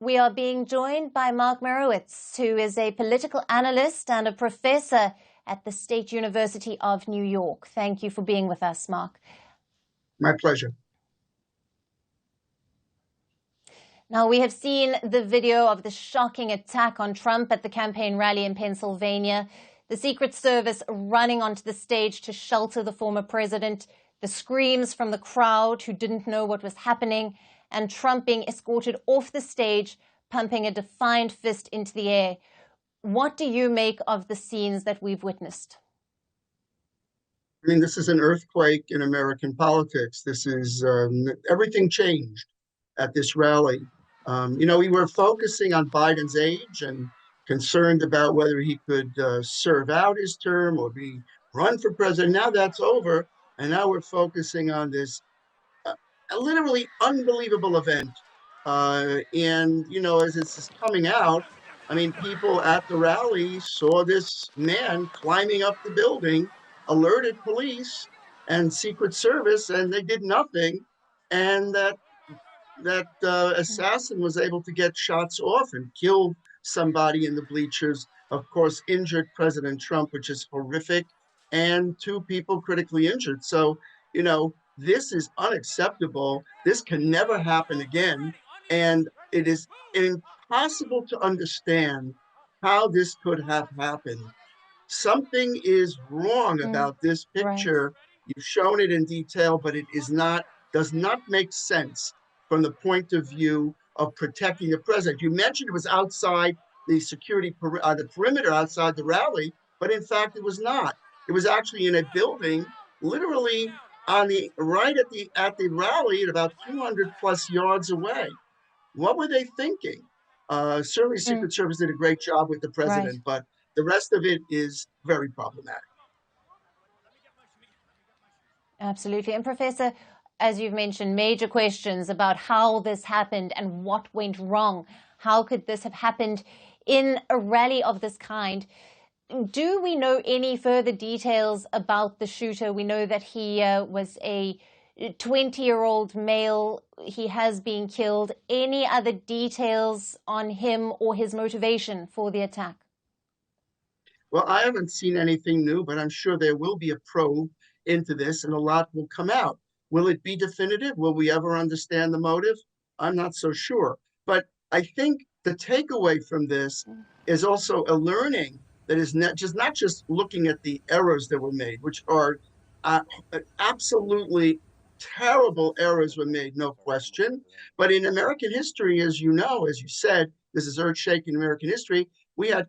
We are being joined by Mark Merowitz, who is a political analyst and a professor at the State University of New York. Thank you for being with us, Mark. My pleasure. Now, we have seen the video of the shocking attack on Trump at the campaign rally in Pennsylvania, the Secret Service running onto the stage to shelter the former president, the screams from the crowd who didn't know what was happening, and Trump being escorted off the stage, pumping a defiant fist into the air. What do you make of the scenes that we've witnessed? I mean, this is an earthquake in American politics. This is everything changed at this rally. We were focusing on Biden's age and concerned about whether he could serve out his term or be run for president. Now that's over, and now we're focusing on this a literally unbelievable event. As this is coming out, I mean, people at the rally saw this man climbing up the building, alerted police and Secret Service, and they did nothing. And that assassin was able to get shots off and killed somebody in the bleachers, of course, injured President Trump, which is horrific, and 2 people critically injured. So, this is unacceptable. This can never happen again. And it is impossible to understand how this could have happened. Something is wrong about this picture. Right. You've shown it in detail, but it does not make sense from the point of view of protecting the president. You mentioned it was outside the security, the perimeter outside the rally, but in fact it was not. It was actually in a building, literally on the right at the rally, at about 200 plus yards away. What were they thinking? Certainly, Secret Service did a great job with the president, right, but the rest of it is very problematic. Absolutely. And Professor, as you've mentioned, major questions about how this happened and what went wrong. How could this have happened in a rally of this kind? Do we know any further details about the shooter? We know that he was a 20-year-old male. He has been killed. Any other details on him or his motivation for the attack? Well, I haven't seen anything new, but I'm sure there will be a probe into this and a lot will come out. Will it be definitive? Will we ever understand the motive? I'm not so sure. But I think the takeaway from this is also a learning that is not just looking at the errors that were made, which are absolutely terrible errors were made, no question. But in American history, as you know, as you said, this is earth-shaking American history. We had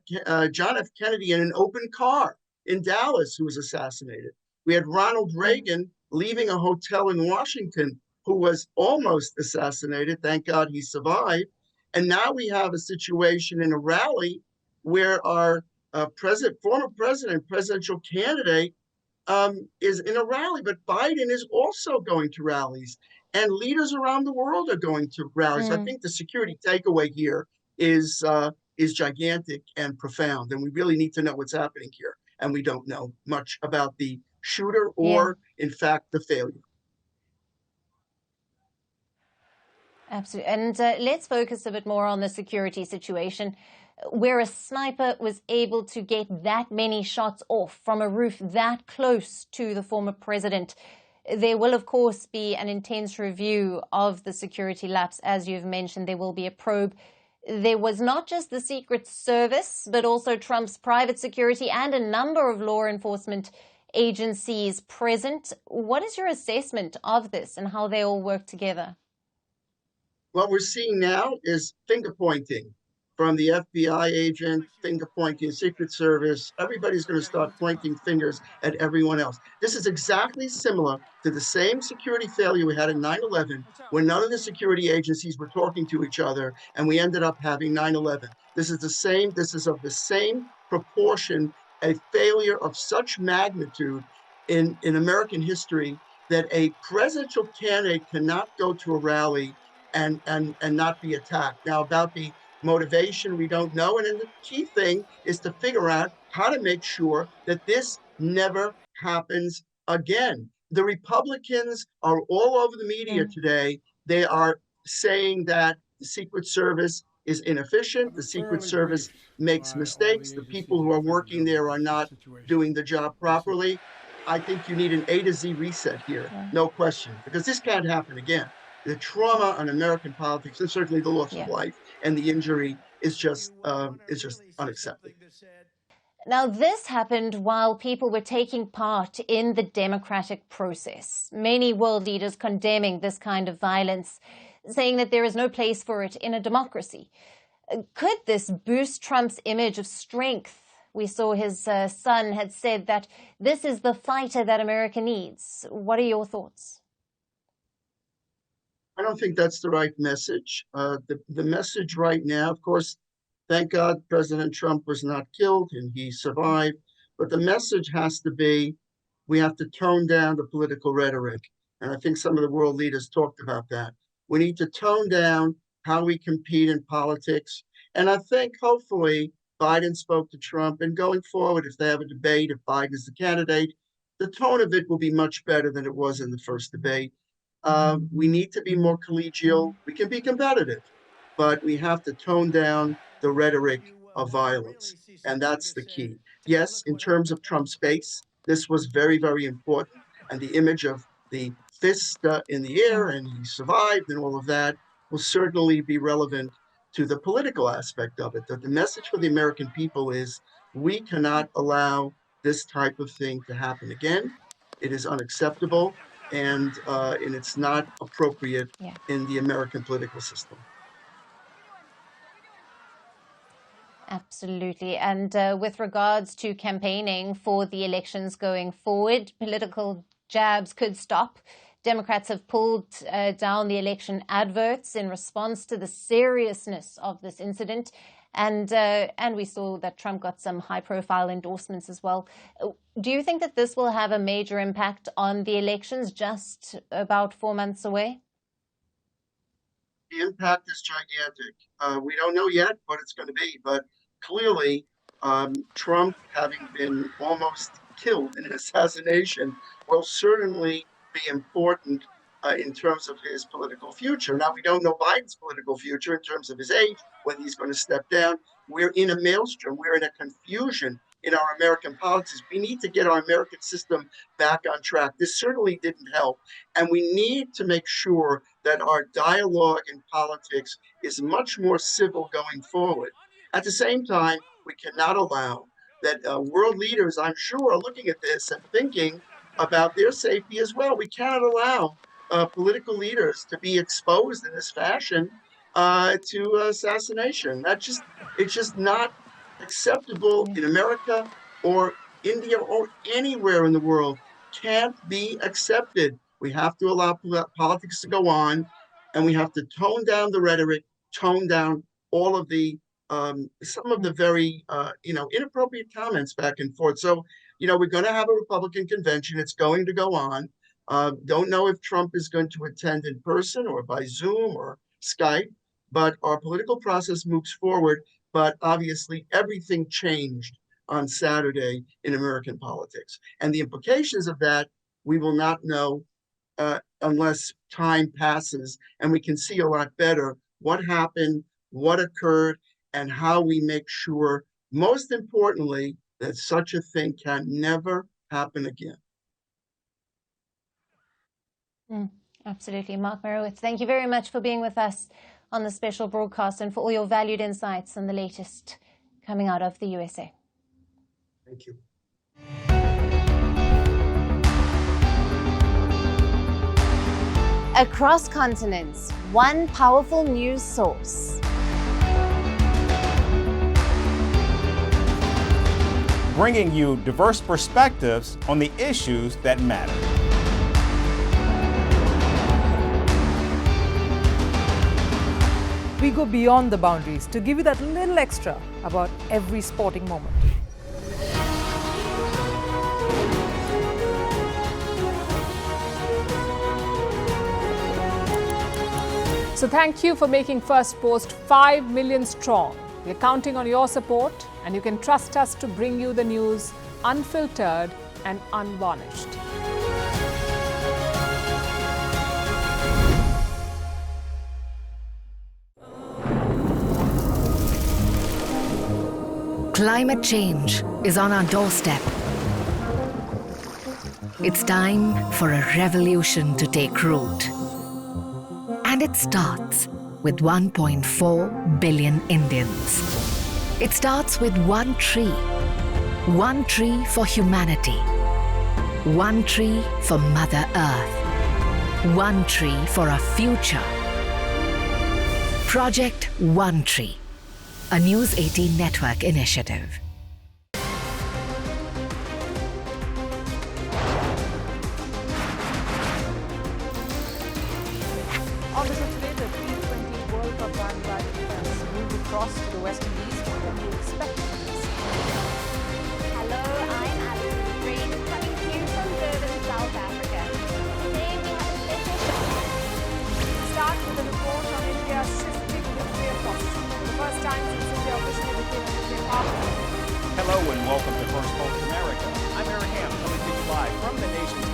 John F. Kennedy in an open car in Dallas who was assassinated. We had Ronald Reagan leaving a hotel in Washington who was almost assassinated. Thank God he survived. And now we have a situation in a rally where our former presidential candidate is in a rally, but Biden is also going to rallies, and leaders around the world are going to rallies. I think the security takeaway here is gigantic and profound, and we really need to know what's happening here. And we don't know much about the shooter or, in fact, the failure. Absolutely. And let's focus a bit more on the security situation, where a sniper was able to get that many shots off from a roof that close to the former president. There will, of course, be an intense review of the security lapse. As you've mentioned, there will be a probe. There was not just the Secret Service, but also Trump's private security and a number of law enforcement agencies present. What is your assessment of this and how they all work together? What we're seeing now is finger pointing from the FBI agent, finger pointing, Secret Service. Everybody's going to start pointing fingers at everyone else. This is exactly similar to the same security failure we had in 9/11, when none of the security agencies were talking to each other, and we ended up having 9/11. This is of the same proportion, a failure of such magnitude in American history that a presidential candidate cannot go to a rally and not be attacked. Now, about the motivation, we don't know. And then the key thing is to figure out how to make sure that this never happens again. The Republicans are all over the media today. They are saying that the Secret Service is inefficient. The Secret Service makes mistakes. The people who are working there are not doing the job properly. I think you need an A to Z reset here, no question, because this can't happen again. The trauma on American politics, and certainly the loss of life and the injury, is just unacceptable. Now, this happened while people were taking part in the democratic process. Many world leaders condemning this kind of violence, saying that there is no place for it in a democracy. Could this boost Trump's image of strength? We saw his son had said that this is the fighter that America needs. What are your thoughts? I don't think that's the right message. The message right now, of course, thank God President Trump was not killed and he survived. But the message has to be, we have to tone down the political rhetoric. And I think some of the world leaders talked about that. We need to tone down how we compete in politics. And I think hopefully Biden spoke to Trump, and going forward, if they have a debate, if Biden is the candidate, the tone of it will be much better than it was in the first debate. We need to be more collegial. We can be competitive, but we have to tone down the rhetoric of violence. And that's the key. Yes, in terms of Trump's base, this was very, very important. And the image of the fist in the air and he survived and all of that will certainly be relevant to the political aspect of it. That the message for the American people is we cannot allow this type of thing to happen again. It is unacceptable. And it's not appropriate in the American political system. Absolutely. And with regards to campaigning for the elections going forward, political jabs could stop. Democrats have pulled down the election adverts in response to the seriousness of this incident. And we saw that Trump got some high-profile endorsements as well. Do you think that this will have a major impact on the elections just about 4 months away? The impact is gigantic. We don't know yet what it's going to be, but clearly Trump, having been almost killed in an assassination, will certainly be important in terms of his political future. Now, we don't know Biden's political future in terms of his age, whether he's going to step down. We're in a maelstrom. We're in a confusion in our American politics. We need to get our American system back on track. This certainly didn't help. And we need to make sure that our dialogue in politics is much more civil going forward. At the same time, we cannot allow that world leaders, I'm sure, are looking at this and thinking about their safety as well. We cannot allow political leaders to be exposed in this fashion to assassination. It's just not acceptable in America or India or anywhere in the world. Can't be accepted. We have to allow politics to go on, and we have to tone down the rhetoric, tone down all of the some of the very inappropriate comments back and forth. So we're going to have a Republican convention. It's going to go on. Don't know if Trump is going to attend in person or by Zoom or Skype, but our political process moves forward. But obviously, everything changed on Saturday in American politics. And the implications of that, we will not know unless time passes and we can see a lot better what happened, what occurred, and how we make sure, most importantly, that such a thing can never happen again. Absolutely. Mark Merowitz, thank you very much for being with us on the special broadcast and for all your valued insights on the latest coming out of the USA. Thank you. Across continents, one powerful news source. Bringing you diverse perspectives on the issues that matter. We go beyond the boundaries to give you that little extra about every sporting moment. So thank you for making Firstpost 5 million strong. We're counting on your support, and you can trust us to bring you the news unfiltered and unvarnished. Climate change is on our doorstep. It's time for a revolution to take root. And it starts with 1.4 billion Indians. It starts with one tree for humanity, one tree for Mother Earth, one tree for our future. Project One Tree, a News 18 network initiative. On the show today, the T20 World Cup bandwagon has moved across to the West Indies. What can we expect from this? Hello, I'm Alison Green, coming to you from Durban, South Africa. Today we have a special show. Start with a report on India's shifting nuclear posture. For the first time since India officially became a nuclear power. Hello and welcome to Firstpost America. I'm Aaron Ham, coming to you live from the nation's